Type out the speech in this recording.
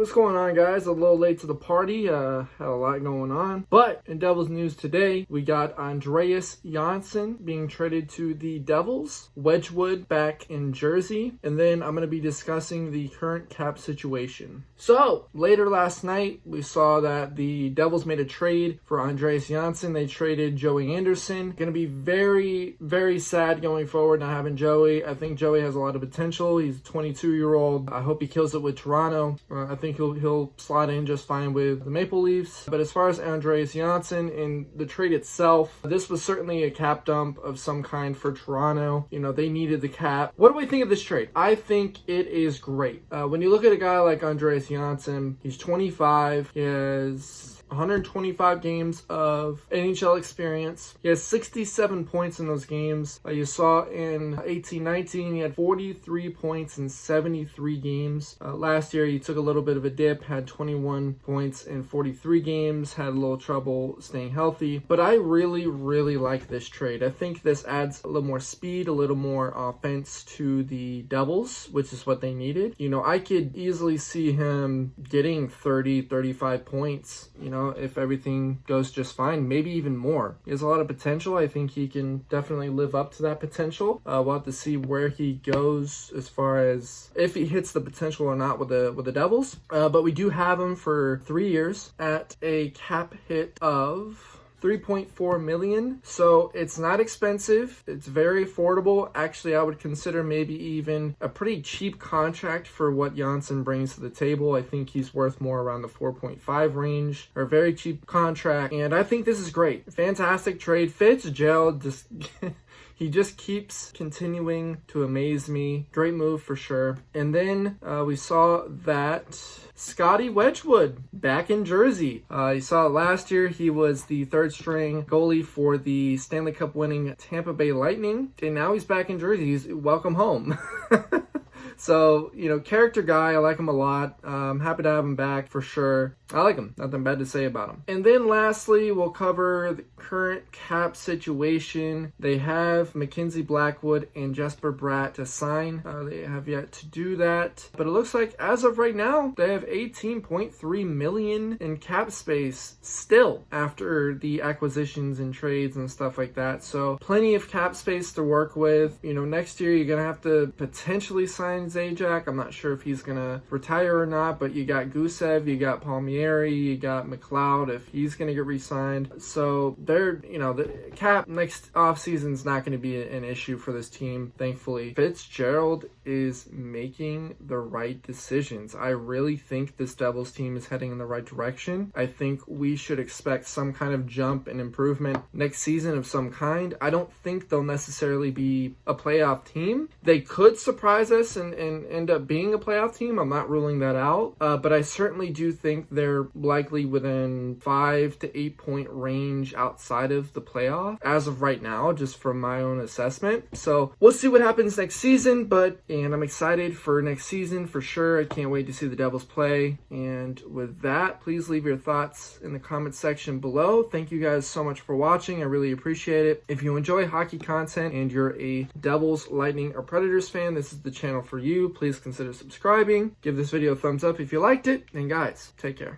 what's going on, guys? A little late to the party. Had a lot going on. But in Devils news today, we got Andreas Johnsson being traded to the Devils, Wedgewood back in Jersey, and then I'm going to be discussing the current cap situation. So, later last night, we saw that the Devils made a trade for Andreas Johnsson. They traded Joey Anderson. Going to be very, very sad going forward not having Joey. I think Joey has a lot of potential. He's a 22-year-old. I hope he kills it with Toronto. I think he'll slot in just fine with the Maple Leafs. But as far as Andreas Johnsson and the trade itself, this was certainly a cap dump of some kind for Toronto. You know, they needed the cap. What do I think of this trade? I think it is great. When you look at a guy like Andreas Johnsson, he's 25. He has 125 games of NHL experience. He has 67 points in those games. You saw in 18-19, he had 43 points in 73 games. Last year, he took a little bit of a dip, had 21 points in 43 games, had a little trouble staying healthy. But I really, really like this trade. I think this adds a little more speed, a little more offense to the Devils, which is what they needed. You know, I could easily see him getting 30, 35 points, you know, if everything goes just fine, maybe even more. He has a lot of potential. I think he can definitely live up to that potential. We'll have to see where he goes as far as if he hits the potential or not with the Devils. But we do have him for 3 years at a cap hit of $3.4 million. So it's not expensive. It's very affordable. Actually, I would consider maybe even a pretty cheap contract for what Johnsson brings to the table. I think he's worth more around the 4.5 range, or a very cheap contract. And I think this is great. Fantastic trade. Fitzgerald just he just keeps continuing to amaze me. Great move for sure. And then we saw that Scotty Wedgewood back in Jersey. You saw it last year. He was the third string goalie for the Stanley Cup winning Tampa Bay Lightning. And now he's back in Jersey. He's welcome home. So, you know, character guy. I like him a lot. I'm happy to have him back for sure. I like him. Nothing bad to say about him. And then lastly, we'll cover the current cap situation. They have Mackenzie Blackwood and Jesper Bratt to sign. They have yet to do that. But it looks like as of right now, they have $18.3 million in cap space still after the acquisitions and trades and stuff like that. So plenty of cap space to work with. You know, next year you're going to have to potentially sign Zajac. I'm not sure if he's going to retire or not, but you got Gusev, you got Palmieri, you got McLeod if he's going to get re-signed. So they're, you know, the cap next offseason is not going to be an issue for this team, thankfully. Fitzgerald is making the right decisions. I really think this Devils team is heading in the right direction. I think we should expect some kind of jump and improvement next season of some kind. I don't think they'll necessarily be a playoff team. They could surprise us and end up being a playoff team. I'm not ruling that out. But I certainly do think they're likely within 5 to 8 point range outside of the playoff as of right now, just from my own assessment. So we'll see what happens next season, and I'm excited for next season for sure. I can't wait to see the Devils play. And with that, please leave your thoughts in the comment section below. Thank you guys so much for watching. I really appreciate it. If you enjoy hockey content and you're a Devils, Lightning, or Predators fan, this is the channel for you. Please consider subscribing. Give this video a thumbs up if you liked it. And guys, take care.